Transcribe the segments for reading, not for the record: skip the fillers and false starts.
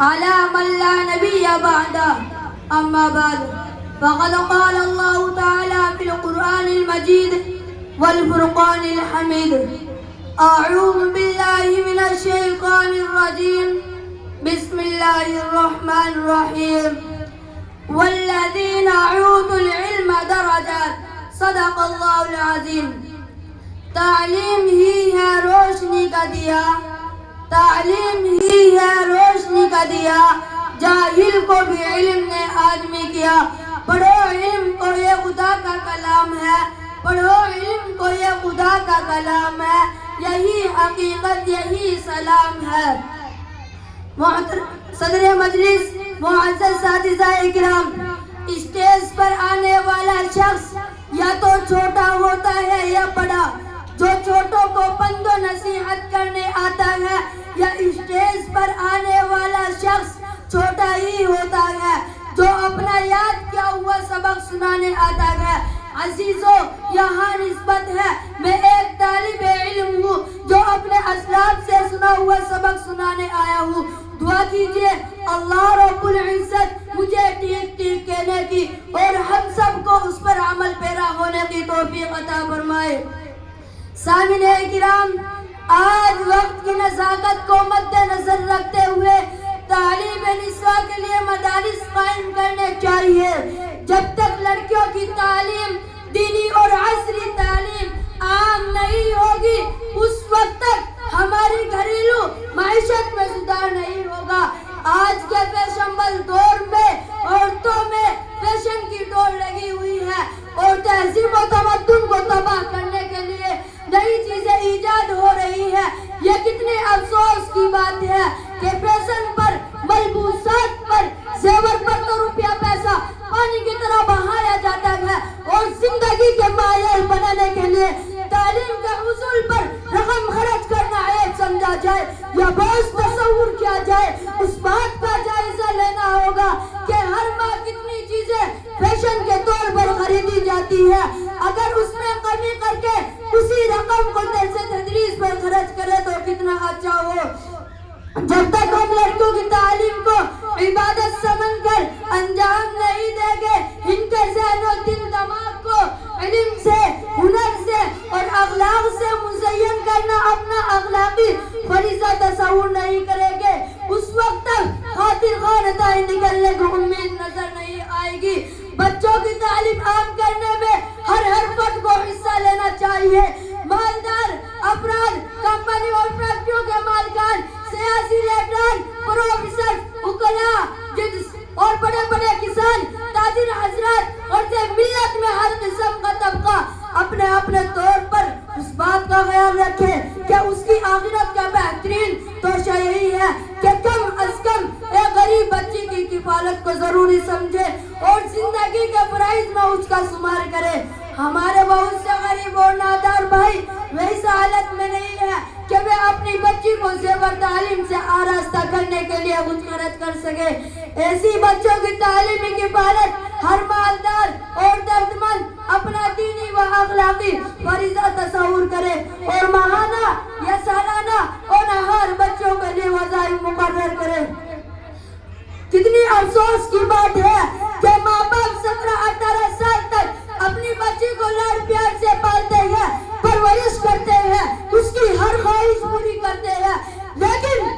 على من لا نبي بعده. أما بعد فقد قال الله تعالى في القرآن المجيد والفرقان الحميد: أعوذ بالله من الشيطان الرجيم، بسم الله الرحمن الرحيم. والذين أوتوا العلم درجات. صدق اللہ العظیم. تعلیم ہی ہے روشنی کا دیا، تعلیم ہی ہے روشنی کا دیا، جاہل کو بھی علم نے آدمی کیا. پڑھو علم کو یہ خدا کا کلام ہے، پڑھو علم کو یہ خدا کا کلام ہے، یہی حقیقت یہی سلام ہے. صدر مجلس، معزز اساتذہ اکرام، اسٹیج پر آنے والا شخص یا تو چھوٹا ہوتا ہے یا بڑا. جو چھوٹوں کو پند و نصیحت کرنے آتا ہے، یا اسٹیج پر آنے والا شخص چھوٹا ہی ہوتا ہے جو اپنا یاد کیا ہوا سبق سنانے آتا ہے. عزیزو، یہاں نسبت ہے، میں ایک طالب علم ہوں جو اپنے اسلاف سے سنا ہوا سبق سنانے آیا ہوں. دعا کیجئے اللہ رب العزت مجھے ٹھیک ٹھیک کہنے کی اور ہم سب کو اس پر عمل پیرا ہونے کی توفیق عطا فرمائے. سامعین کرام، آج وقت کی نزاکت کو مد نظر رکھتے ہوئے تعلیم نسواں کے لیے مدارس قائم کرنے چاہیے. جب تک لڑکیوں کی تعلیم، دینی اور عصری تعلیم عام نہیں ہوگی، اس وقت تک ہماری گھریلو معیشت میں سدھار نہیں ہوگا. آج کے فیشنبل دور میں عورتوں میں فیشن کی ڈور لگی ہوئی ہے اور تہذیب و تمدن کو تباہ کرنے کے لیے نئی چیزیں ایجاد ہو رہی ہے. یہ کتنے افسوس کی بات ہے کہ فیشن پر، ملبوسات پر، زیور پر تو روپیہ پیسہ پانی کی طرح بہایا جاتا ہے اور زندگی کے معیار بنانے کے لیے تعلیم کے حصول پر رقم خرچ کرنا عیب سمجھا جائے یا بہت تصور کیا جائے. اس بات کا جائزہ لینا ہوگا کہ ہر ماہ کتنی چیزیں فیشن کے طور پر خریدی جاتی ہے. اگر اس میں کمی کر کے اسی رقم کو درس تدریس پر خرچ کرے تو کتنا اچھا ہو. جب تک ہم لڑکوں کی تعلیم کو عبادت سمجھ کر انجام نہیں دیں گے، ان کے ذہن و دل دماغ کو علم سے، ہنر سے اور اخلاق سے مزین کرنا اپنا اخلاقی فریضہ تصور نہیں کریں گے، اس وقت تک خاطر خواہ نتائج نکلنے کو امید نظر نہیں آئے گی. بچوں کی تعلیم عام کرنے میں ہر فرد کو حصہ لینا چاہیے. مالدار افراد، کمپنی اور فیکٹریوں کے مالکان، سیاسی لیڈران، پروفیسر، وکلاء اور بڑے بڑے کسان، تاجر حضرات اور ملت میں ہر قسم کا طبقہ اپنے اپنے طور پر اس بات کا خیال رکھے کہ اس کی آخرت کا بہترین توشہ یہی ہے کہ کم از کم ایک غریب بچی کی کفالت کو ضروری سمجھے اور زندگی کے فرائض میں اس کا شمار کرے. ہمارے بہت سے غریب اور نادار بھائی ویسا حالت میں نہیں ہے کہ وہ اپنی بچی کو زیور تعلیم سے آراستہ کرنے کے لیے کچھ خرچ کر سکے. ایسی بچوں کی تعلیمی کفالت ہر مالدار اور دردمند اپنا دینی و اخلاقی فریضہ تصور کرے اور ماہانہ یا سالانہ اور ہر بچوں کے لیے وظائف مقرر کرے. کتنی افسوس کی بات ہے کہ ماں باپ 17-18 سال تک اپنی بچی کو لاڈ پیار سے پالتے ہیں، پرورش کرتے ہیں، اس کی ہر خواہش پوری کرتے ہیں، لیکن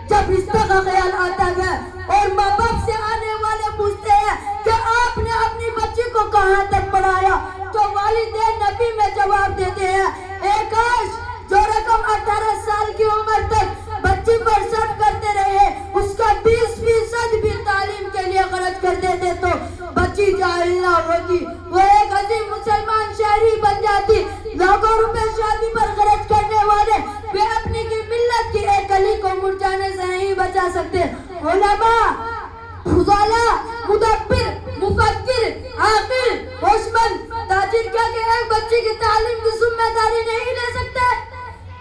جب رشتہ کا خیال آتا ہے اور ماں باپ سے آنے والے پوچھتے ہیں کہ آپ نے اپنی بچی کو کہاں تک پڑھایا، تو والدین نبی میں جواب دیتے ہیں: اے کاش جو رقم 18 سال کی عمر تک بچی پر صرف کرتے رہے اس کا 20% بھی تعلیم کے لیے خرچ کر دیتے تو بچی جاہل نہ ہوتی، وہ ایک عظیم مسلمان شہری بن جاتی. لاکھوں روپے شادی پر خرچ کرنے والے وہ اپنی کی ملت کی ایک کلی کو مرجھانے سے نہیں بچا سکتے. علماء، فضلاء، مدبر، مفکر، عاقل، ہوشمند، تاجر کیا کہ ایک بچی کی تعلیم کی ذمہ داری نہیں لے سکتے؟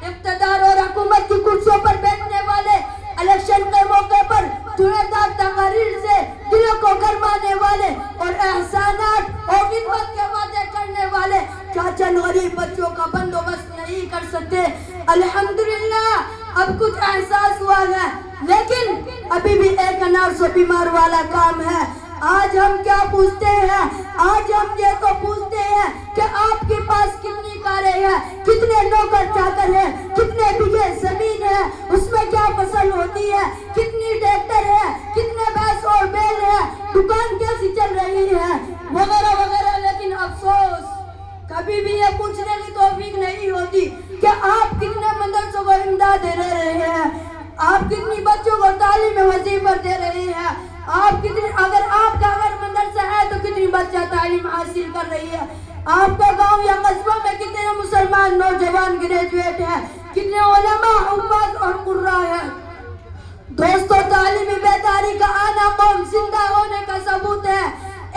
اقتدار اور حکومت کی کرسیوں پر بیٹھنے والے، الیکشن کے موقع پر دھڑےدار تقاریر سے دلوں کو گرمانے والے اور احسانات اور خدمت کے وعدے کرنے والے کیا چند غریب بچوں کا بندوبست نہیں کر سکتے؟ الحمدللہ اب کچھ احساس ہوا ہے، لیکن ابھی بھی ایک نرس و بیمار والا کام ہے. آج ہم کیا پوچھتے ہیں؟ آج ہم یہ تو پوچھتے ہیں کہ آپ کے پاس کتنی کاریں ہیں, کتنے نوکر چاکر ہیں, کتنے بیگھے زمین ہے, اس میں کیا فصل ہوتی ہے, کتنی ٹریکٹر ہے, کتنے بھینس اور بیل ہے, دکان کیسی چل رہی ہے, وغیرہ وغیرہ. لیکن افسوس کبھی بھی یہ پوچھنے کی توفیق نہیں ہوتی کہ آپ کتنے مدرسوں کو امداد دے رہے ہیں, آپ کتنی بچوں کو تعلیم وظیفہ دے رہے ہیں, آپ کتنی, اگر آپ کا اگر مدرسہ ہے تو کتنی بچہ تعلیم حاصل کر رہی ہے, آپ کا گاؤں یا قصبہ میں کتنے مسلمان نوجوان گریجویٹ ہیں, کتنے علماء, حفاظ اور قراء ہیں. دوستو, تعلیمی بیداری کا آنا قوم زندہ ہونے کا ثبوت ہے.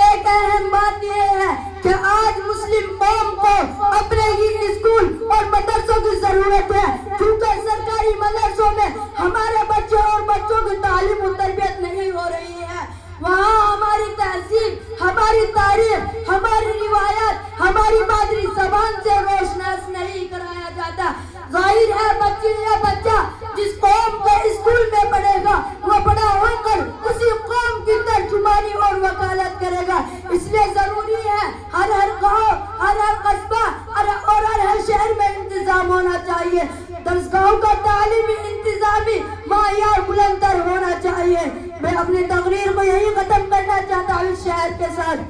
ایک اہم بات یہ ہے کہ آج مسلم قوم کو اپنے ہی اسکول اور مدرسوں کی ضرورت ہے, کیونکہ سرکاری مدرسوں میں ہمارے بچوں اور بچوں کی تعلیم و تربیت نہیں ہو رہی ہے. وہاں ہماری تہذیب, ہماری تاریخ, ہماری روایات, ہماری مادری زبان سے روشناس نہیں کرایا جاتا. ظاہر ہے بچی یا بچہ جس قوم کے اسکول میں پڑھے گا وہ بڑا ہو کر اسی قوم کی ترجمانی اور وکالت کرے گا. اس لیے ضروری ہے ہر گاؤں, ہر قصبہ اور ہر شہر میں انتظام ہونا چاہیے. درسگاہوں کا تعلیمی انتظامی معیار بلند تر ہونا چاہیے. میں اپنی تقریر کو یہی ختم کرنا چاہتا ہوں اس شعر کے ساتھ.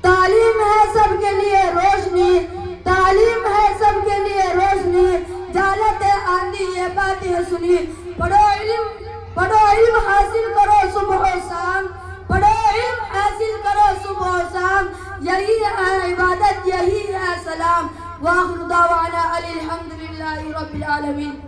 تعلیم ہے سب کے لیے روشنی, تعلیم ہے سب کے لیے روشنی, جالت آندھی یہ باتیں سنی. پڑھو علم حاصل کرو صبح و شام, پڑھو علم حاصل کرو صبح و شام, یہی ہے عبادت, یہی ہے سلام. وآخر دعوانا الحمدللہ رب العالمین.